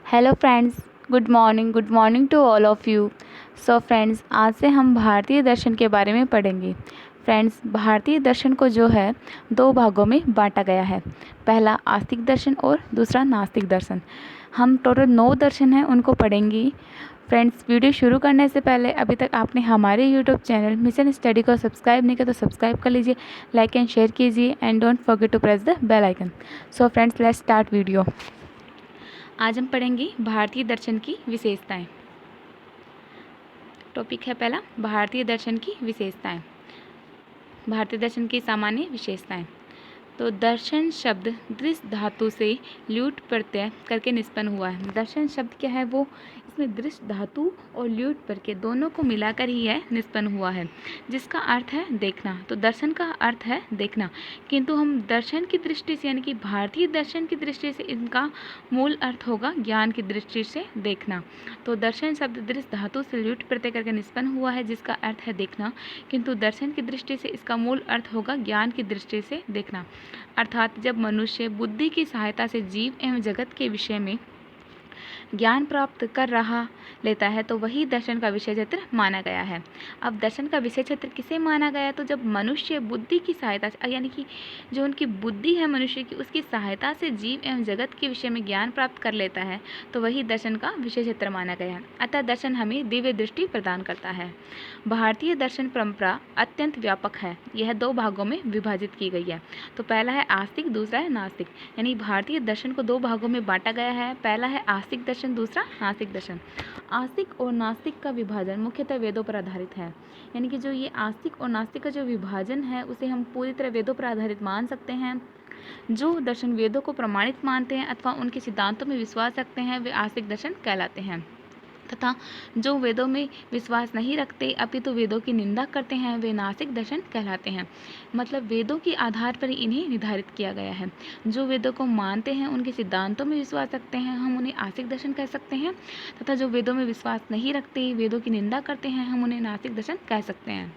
Hello friends, good morning to all of you. So friends, आज से हम भारतीय दर्शन के बारे में पढ़ेंगे। फ्रेंड्स, भारतीय दर्शन को जो है दो भागों में बांटा गया है। पहला आस्तिक दर्शन और दूसरा नास्तिक दर्शन। हम टोटल 9 दर्शन हैं, उनको पढ़ेंगे। फ्रेंड्स, वीडियो शुरू करने से पहले अभी तक आपने हमारे यूट्यूब चैनल मिशन स्टडी को सब्सक्राइब नहीं किया तो सब्सक्राइब कर लीजिए, लाइक एंड शेयर कीजिए and don't forget to press the bell icon. So friends, let's start video. आज हम पढ़ेंगे भारतीय दर्शन की विशेषताएं। टॉपिक है पहला, भारतीय दर्शन की विशेषताएं। भारतीय दर्शन की सामान्य विशेषताएं। तो दर्शन शब्द दृश्य धातु से ल्यूट प्रत्यय करके निष्पन्न हुआ है। दर्शन शब्द क्या है, वो इसमें दृश्य धातु और ल्यूट प्रत्यय दोनों को मिलाकर ही है निष्पन्न हुआ है, जिसका अर्थ है देखना। तो दर्शन का अर्थ है देखना, किंतु हम दर्शन की दृष्टि से यानी कि भारतीय दर्शन की दृष्टि से इनका मूल अर्थ होगा ज्ञान की दृष्टि से देखना। तो दर्शन शब्द दृश्य धातु से ल्यूट प्रत्यय करके निष्पन्न हुआ है, जिसका अर्थ है देखना, किंतु दर्शन की दृष्टि से इसका मूल अर्थ होगा ज्ञान की दृष्टि से देखना। अर्थात जब मनुष्य बुद्धि की सहायता से जीव एवं जगत के विषय में ज्ञान प्राप्त कर रहा लेता है तो वही दर्शन का विषय क्षेत्र माना गया है। अब दर्शन का विषय क्षेत्र किसे माना गया, तो जब मनुष्य बुद्धि की सहायता से यानी कि जो उनकी बुद्धि है मनुष्य की, उसकी सहायता से जीव एवं जगत के विषय में ज्ञान प्राप्त कर लेता है तो वही दर्शन का विषय क्षेत्र माना गया है। अतः दर्शन हमें दिव्य दृष्टि प्रदान करता है। भारतीय दर्शन परंपरा अत्यंत व्यापक है। यह 2 भागों में विभाजित की गई है। तो पहला है आस्तिक, दूसरा है नास्तिक। यानी भारतीय दर्शन को 2 भागों में बांटा गया है। पहला है आस्तिक दर्शन, दूसरा नास्तिक दर्शन। आस्तिक और नास्तिक का विभाजन मुख्यतः वेदों पर आधारित है। यानी कि जो ये आस्तिक और नास्तिक का जो विभाजन है उसे हम पूरी तरह वेदों पर आधारित मान सकते हैं। जो दर्शन वेदों को प्रमाणित मानते हैं अथवा उनके सिद्धांतों में विश्वास रखते हैं वे आस्तिक दर्शन कहलाते हैं, तथा जो वेदों में विश्वास नहीं रखते अपितु वेदों की निंदा करते हैं वे नास्तिक दर्शन कहलाते हैं। मतलब वेदों के आधार पर इन्हें निर्धारित किया गया है। जो वेदों को मानते हैं, उनके सिद्धांतों में विश्वास रखते हैं, हम उन्हें आस्तिक दर्शन कह सकते हैं, तथा जो वेदों में विश्वास नहीं रखते, वेदों की निंदा करते हैं, हम उन्हें नास्तिक दर्शन कह सकते हैं।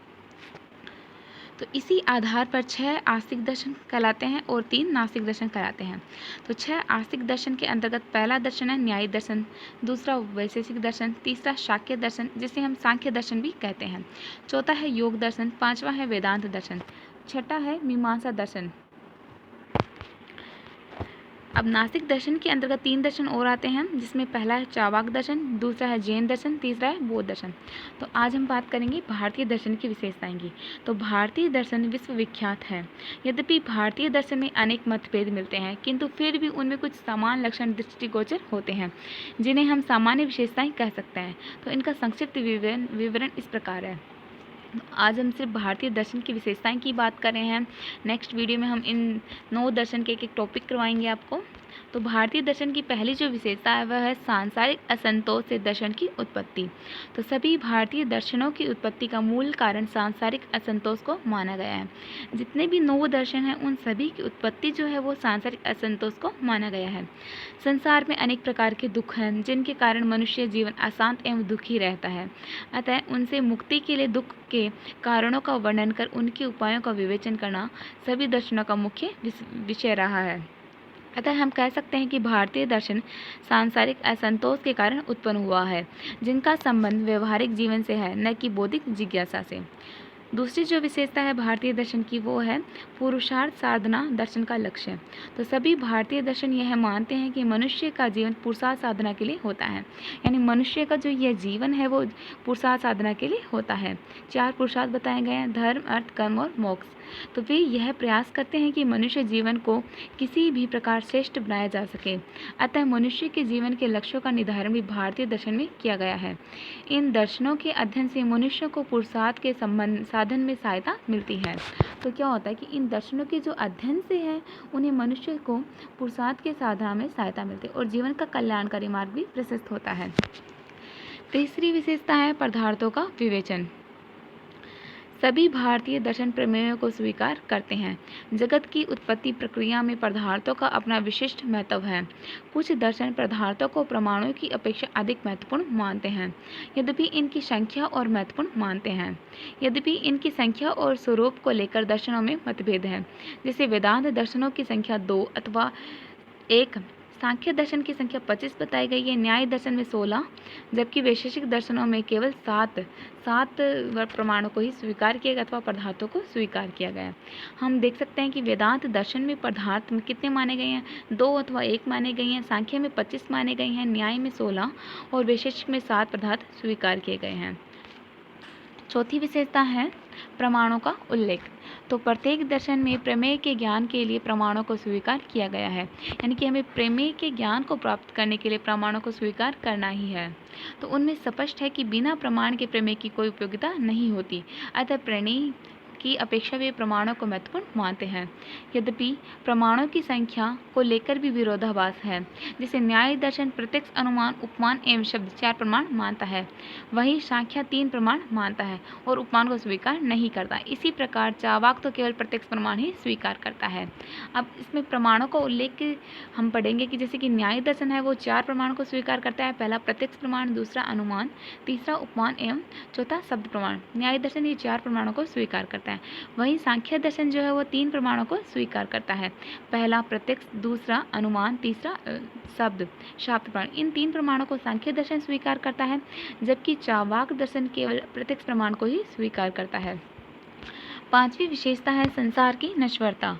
तो इसी आधार पर 6 आस्तिक दर्शन कहलाते हैं और 3 नास्तिक दर्शन कहलाते हैं। तो 6 आस्तिक दर्शन के अंतर्गत पहला दर्शन है न्यायी दर्शन, दूसरा वैशेषिक दर्शन, तीसरा शाक्य दर्शन जिसे हम सांख्य दर्शन भी कहते हैं, चौथा है योग दर्शन, पांचवा है वेदांत दर्शन, छठा है मीमांसा दर्शन। अब नास्तिक दर्शन के अंतर्गत 3 दर्शन और आते हैं, जिसमें पहला है चावाक दर्शन, दूसरा है जैन दर्शन, तीसरा है बौद्ध दर्शन। तो आज हम बात करेंगे भारतीय दर्शन की विशेषताएं की। तो भारतीय दर्शन विश्वविख्यात है। यद्यपि भारतीय दर्शन में अनेक मतभेद मिलते हैं, किंतु फिर भी उनमें कुछ समान लक्षण दृष्टिगोचर होते हैं, जिन्हें हम सामान्य विशेषताएं कह सकते हैं। तो इनका संक्षिप्त विवरण इस प्रकार है। आज हम सिर्फ भारतीय दर्शन की विशेषताएं की बात कर रहे हैं। नेक्स्ट वीडियो में हम इन 9 दर्शन के एक टॉपिक करवाएंगे आपको। तो भारतीय दर्शन की पहली जो विशेषता है वह है सांसारिक असंतोष से दर्शन की उत्पत्ति। तो सभी भारतीय दर्शनों की उत्पत्ति का मूल कारण सांसारिक असंतोष को माना गया है। जितने भी 9 दर्शन हैं उन सभी की उत्पत्ति जो है वो सांसारिक असंतोष को माना गया है। संसार में अनेक प्रकार के दुख हैं जिनके कारण मनुष्य जीवन अशांत एवं दुखी रहता है। अतः उनसे मुक्ति के लिए दुख के कारणों का वर्णन कर उनके उपायों का विवेचन करना सभी दर्शनों का मुख्य विषय रहा है। अतः हम कह सकते हैं कि भारतीय दर्शन सांसारिक असंतोष के कारण उत्पन्न हुआ है, जिनका संबंध व्यवहारिक जीवन से है, न कि बौद्धिक जिज्ञासा से। दूसरी जो विशेषता है भारतीय दर्शन की वो है पुरुषार्थ साधना दर्शन का लक्ष्य। तो सभी भारतीय दर्शन यह मानते हैं कि मनुष्य का जीवन पुरुषार्थ साधना के लिए होता है। यानी मनुष्य का जो यह जीवन है वो पुरुषार्थ साधना के लिए होता है। 4 पुरुषार्थ बताए गए हैं, धर्म, अर्थ, कर्म और मोक्ष। तो वे यह प्रयास करते हैं कि मनुष्य जीवन को किसी भी प्रकार श्रेष्ठ बनाया जा सके। अतः मनुष्य के जीवन के लक्ष्यों का निर्धारण भी भारतीय दर्शन में किया गया है। इन दर्शनों के अध्ययन से मनुष्य को पुरुषार्थ के साधन में सहायता मिलती है। तो क्या होता है कि इन दर्शनों के जो अध्ययन से है उन्हें मनुष्य को पुरुषार्थ के साधना में सहायता मिलती है और जीवन का कल्याणकारी मार्ग भी प्रशस्त होता है। तीसरी विशेषता है पदार्थों का विवेचन। सभी भारतीय दर्शन प्रमेयों को स्वीकार करते हैं। जगत की उत्पत्ति प्रक्रिया में पदार्थों का अपना विशिष्ट महत्व है। कुछ दर्शन पदार्थों को परमाणुओं की अपेक्षा अधिक महत्वपूर्ण मानते हैं, यद्यपि इनकी संख्या और महत्वपूर्ण मानते हैं। यद्यपि इनकी संख्या और स्वरूप को लेकर दर्शनों में मतभेद है। जैसे वेदांत दर्शनों की संख्या 2 अथवा 1 सांख्य दर्शन की संख्या 25 बताई गई है, न्याय दर्शन में 16, जबकि वैशेषिक दर्शनों में केवल 7 प्रमाणों को ही स्वीकार किया गया अथवा पदार्थों को स्वीकार किया गया। हम देख सकते हैं कि वेदांत दर्शन में पदार्थ में कितने माने गए हैं, 2 अथवा 1 माने गए हैं, सांख्य में 25 माने गए हैं, न्याय में 16 और वैशेषिक में 7 पदार्थ स्वीकार किए गए हैं। चौथी विशेषता है प्रमाणों का उल्लेख। तो प्रत्येक दर्शन में प्रमेय के ज्ञान के लिए प्रमाणों को स्वीकार किया गया है, यानी कि हमें प्रमेय के ज्ञान को प्राप्त करने के लिए प्रमाणों को स्वीकार करना ही है। तो उनमें स्पष्ट है कि बिना प्रमाण के प्रमेय की कोई उपयोगिता नहीं होती, अतः प्रमेय की अपेक्षा वे प्रमाणों को महत्वपूर्ण मानते हैं। यद्यपि प्रमाणों की संख्या को लेकर भी विरोधाभास है, जिसे न्याय दर्शन प्रत्यक्ष, अनुमान, उपमान एवं शब्द 4 प्रमाण मानता है, वहीं सांख्य 3 प्रमाण मानता है और उपमान को स्वीकार नहीं करता। इसी प्रकार चावाक तो केवल प्रत्यक्ष प्रमाण ही स्वीकार करता है। अब इसमें प्रमाणों का उल्लेख हम पढ़ेंगे कि जैसे कि न्याय दर्शन है वो 4 प्रमाण को स्वीकार करता है, पहला प्रत्यक्ष प्रमाण, दूसरा अनुमान, तीसरा उपमान एवं चौथा शब्द प्रमाण। न्याय दर्शन ये 4 प्रमाणों को स्वीकार करता है। वहीं सांख्य दर्शन जो है वो 3 प्रमाणों को स्वीकार करता है, पहला प्रत्यक्ष, दूसरा अनुमान, तीसरा शब्द प्रमाण। इन 3 प्रमाणों को सांख्य दर्शन स्वीकार करता है, जबकि चावाक दर्शन केवल प्रत्यक्ष प्रमाण को ही स्वीकार करता है। पांचवी विशेषता है संसार की नश्वरता।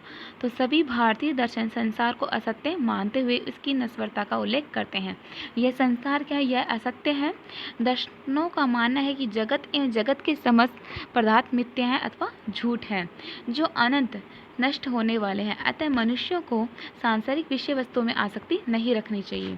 तो सभी भारतीय दर्शन संसार को असत्य मानते हुए इसकी नश्वरता का उल्लेख करते हैं। यह संसार क्या है? यह असत्य है। दर्शनों का मानना है कि जगत एवं जगत के समस्त पदार्थ मिथ्या हैं अथवा झूठ हैं, जो अनंत नष्ट होने वाले हैं। अतः मनुष्यों को सांसारिक विषय वस्तुओं में आसक्ति नहीं रखनी चाहिए।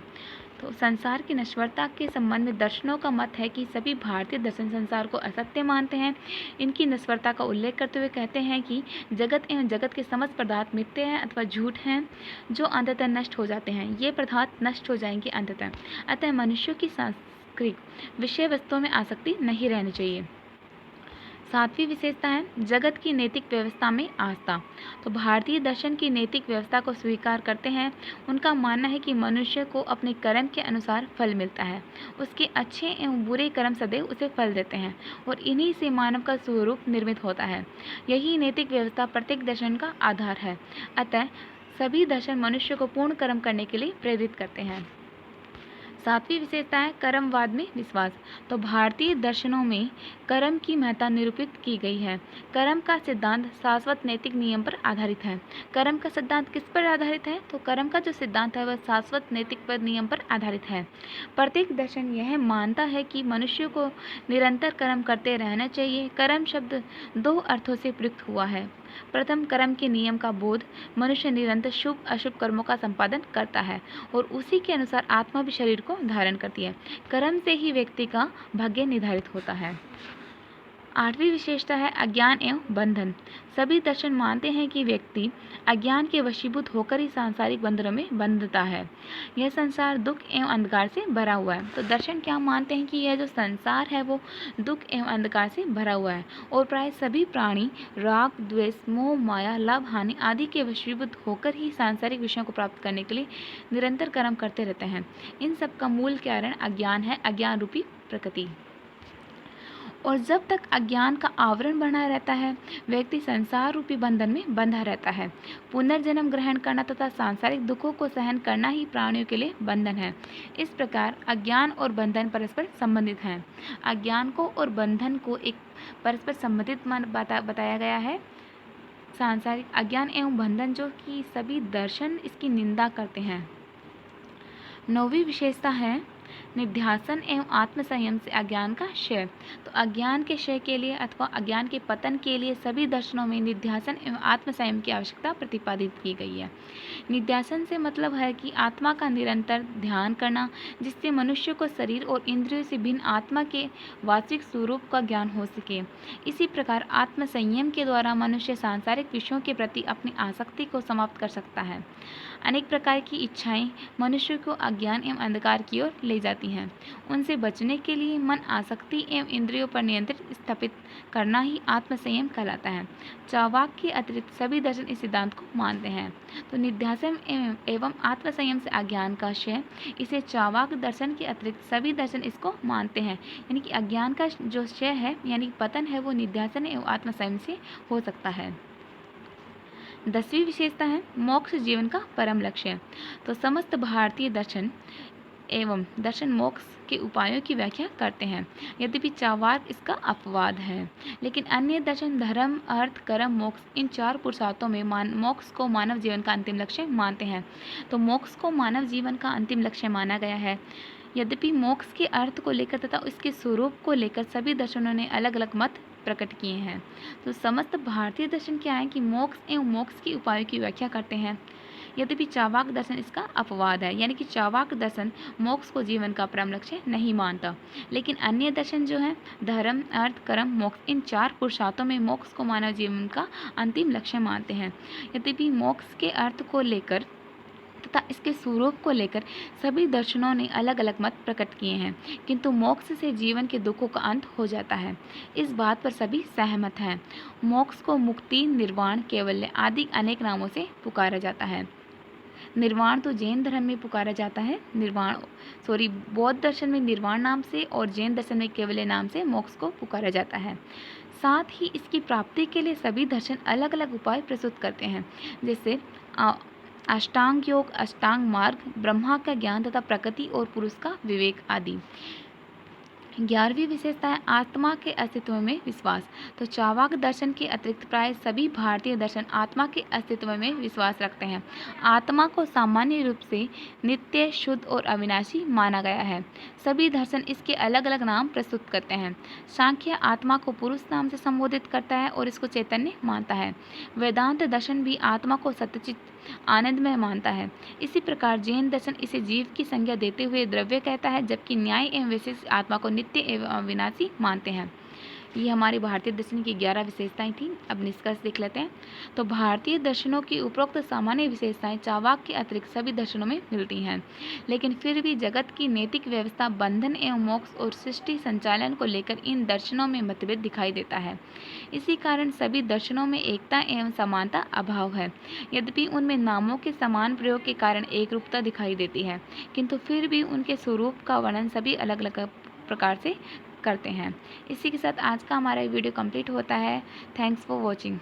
तो संसार की नश्वरता के संबंध में दर्शनों का मत है कि सभी भारतीय दर्शन संसार को असत्य मानते हैं। इनकी नश्वरता का उल्लेख करते हुए कहते हैं कि जगत एवं जगत के समस्त पदार्थ मिथ्या हैं अथवा झूठ हैं, जो अंततः नष्ट हो जाते हैं। ये पदार्थ नष्ट हो जाएंगे अंततः, अतः मनुष्यों की सांसारिक विषय वस्तुओं में आसक्ति नहीं रहनी चाहिए। सातवीं विशेषता है जगत की नैतिक व्यवस्था में आस्था। तो भारतीय दर्शन की नैतिक व्यवस्था को स्वीकार करते हैं। उनका मानना है कि मनुष्य को अपने कर्म के अनुसार फल मिलता है, उसके अच्छे एवं बुरे कर्म सदैव उसे फल देते हैं और इन्हीं से मानव का स्वरूप निर्मित होता है। यही नैतिक व्यवस्था प्रत्येक दर्शन का आधार है। अतः सभी दर्शन मनुष्य को पूर्ण कर्म करने के लिए प्रेरित करते हैं। सातवीं विशेषता है कर्मवाद में विश्वास। तो भारतीय दर्शनों में कर्म की महत्ता निरूपित की गई है। कर्म का सिद्धांत शाश्वत नैतिक नियम पर आधारित है। कर्म का सिद्धांत किस पर आधारित है? तो कर्म का जो सिद्धांत है वह शाश्वत नैतिक नियम पर आधारित है। प्रत्येक दर्शन यह मानता है कि मनुष्य को निरंतर कर्म करते रहना चाहिए। कर्म शब्द 2 अर्थों से प्रयुक्त हुआ है। प्रथम, कर्म के नियम का बोध। मनुष्य निरंतर शुभ अशुभ कर्मों का संपादन करता है और उसी के अनुसार आत्मा भी शरीर को धारण करती है। कर्म से ही व्यक्ति का भाग्य निर्धारित होता है। आठवीं विशेषता है अज्ञान एवं बंधन। सभी दर्शन मानते हैं कि व्यक्ति अज्ञान के वशीभूत होकर ही सांसारिक बंधनों में बंधता है। यह संसार दुख एवं अंधकार से भरा हुआ है। तो दर्शन क्या मानते हैं कि यह जो संसार है वो दुख एवं अंधकार से भरा हुआ है और प्राय सभी प्राणी राग, द्वेष, मोह, माया, लाभ, हानि आदि के वशीभूत होकर ही सांसारिक विषयों को प्राप्त करने के लिए निरंतर कर्म करते रहते हैं। इन सब का मूल कारण अज्ञान है, अज्ञान रूपी प्रकृति। और जब तक अज्ञान का आवरण बना रहता है, व्यक्ति संसार रूपी बंधन में बंधा रहता है। पुनर्जन्म ग्रहण करना तथा सांसारिक दुखों को सहन करना ही प्राणियों के लिए बंधन है। इस प्रकार अज्ञान और बंधन परस्पर संबंधित हैं। अज्ञान को और बंधन को एक परस्पर संबंधित बताया गया है। सांसारिक अज्ञान एवं बंधन जो कि सभी दर्शन इसकी निंदा करते हैं। 9वीं विशेषता है निध्यासन एवं आत्मसंयम से अज्ञान का क्षय। तो अज्ञान के क्षय के लिए अथवा अज्ञान के पतन के लिए सभी दर्शनों में निध्यासन एवं आत्मसंयम की आवश्यकता प्रतिपादित की गई है। निध्यासन से मतलब है कि आत्मा का निरंतर ध्यान करना, जिससे मनुष्य को शरीर और इंद्रियों से भिन्न आत्मा के वास्तविक स्वरूप का ज्ञान हो सके। इसी प्रकार आत्मसंयम के द्वारा मनुष्य सांसारिक विषयों के प्रति अपनी आसक्ति को समाप्त कर सकता है। अनेक प्रकार की इच्छाएं मनुष्य को अज्ञान एवं अंधकार की ओर ले जाती हैं। उनसे बचने के लिए मन, आसक्ति एवं इंद्रियों पर नियंत्रण स्थापित करना ही आत्मसंयम कहलाता है। चावाक के अतिरिक्त सभी दर्शन इस सिद्धांत को मानते हैं। तो निध्यासन एवं आत्मसंयम से अज्ञान का क्षय, इसे चावाक दर्शन के अतिरिक्त सभी दर्शन इसको मानते हैं। यानी कि अज्ञान का जो क्षय है यानी पतन है वो निध्यासन एवं आत्मसंयम से हो सकता है। 10वीं विशेषता है मोक्ष जीवन का परम लक्ष्य। तो समस्त भारतीय दर्शन एवं दर्शन मोक्ष के उपायों की व्याख्या करते हैं, यद्यपि चार्वाक इसका अपवाद है। लेकिन अन्य दर्शन धर्म, अर्थ, कर्म, मोक्ष इन 4 पुरुषार्थों में मोक्ष को मानव जीवन का अंतिम लक्ष्य मानते हैं। तो मोक्ष को मानव जीवन का अंतिम लक्ष्य माना गया है। यद्यपि मोक्ष के अर्थ को लेकर तथा उसके स्वरूप को लेकर सभी दर्शनों ने अलग अलग मत प्रकट किए हैं। तो समस्त भारतीय दर्शन क्या है कि मोक्ष एवं मोक्ष के उपायों की व्याख्या करते हैं, यद्यपि चार्वाक दर्शन इसका अपवाद है, यानी कि चार्वाक दर्शन मोक्ष को जीवन का परम लक्ष्य नहीं मानता। लेकिन अन्य दर्शन जो है धर्म, अर्थ, कर्म, मोक्ष इन 4 पुरुषार्थों में मोक्ष को मानव जीवन का अंतिम लक्ष्य मानते हैं। यद्यपि मोक्ष के अर्थ को लेकर तथा इसके स्वरूप को लेकर सभी दर्शनों ने अलग अलग मत प्रकट किए हैं, किंतु मोक्ष से जीवन के दुखों का अंत हो जाता है, इस बात पर सभी सहमत हैं। मोक्ष को मुक्ति, निर्वाण, कैवल्य आदि अनेक नामों से पुकारा जाता है। निर्वाण तो जैन धर्म में पुकारा जाता है, बौद्ध दर्शन में निर्वाण नाम से और जैन दर्शन में कैवल्य नाम से मोक्ष को पुकारा जाता है। साथ ही इसकी प्राप्ति के लिए सभी दर्शन अलग अलग उपाय प्रस्तुत करते हैं, जैसे अष्टांग योग, अष्टांग मार्ग, ब्रह्मा का ज्ञान तथा प्रकृति और पुरुष का विवेक आदि। 11वीं विशेषता है आत्मा के अस्तित्व में विश्वास। तो चार्वाक दर्शन के अतिरिक्त प्राय सभी भारतीय दर्शन आत्मा के अस्तित्व में विश्वास रखते हैं। आत्मा को सामान्य रूप से नित्य, शुद्ध और अविनाशी माना गया है। सभी दर्शन इसके अलग अलग नाम प्रस्तुत करते हैं। सांख्य आत्मा को पुरुष नाम से संबोधित करता है और इसको चैतन्य मानता है। वेदांत दर्शन भी आत्मा को सत्यचित आनंदमय मानता है। इसी प्रकार जैन दर्शन इसे जीव की संज्ञा देते हुए द्रव्य कहता है, जबकि न्याय एवं वैशेषिक आत्मा को नित्य एवं अविनाशी मानते हैं। ये हमारी भारतीय दर्शन की 11 विशेषताएं थीं। अब निष्कर्ष देख लेते हैं। तो भारतीय दर्शनों की उपरोक्त सामान्य विशेषताएं चार्वाक के अतिरिक्त सभी दर्शनों में मिलती हैं, लेकिन फिर भी जगत की नैतिक व्यवस्था, बंधन एवं मोक्ष और सृष्टि संचालन को लेकर इन दर्शनों में मतभेद दिखाई देता है। इसी कारण सभी दर्शनों में एकता एवं समानता अभाव है। यद्यपि उनमें नामों के समान प्रयोग के कारण एक रूपता दिखाई देती है, किंतु फिर भी उनके स्वरूप का वर्णन सभी अलग अलग प्रकार से करते हैं। इसी के साथ आज का हमारा वीडियो कंप्लीट होता है। Thanks for watching.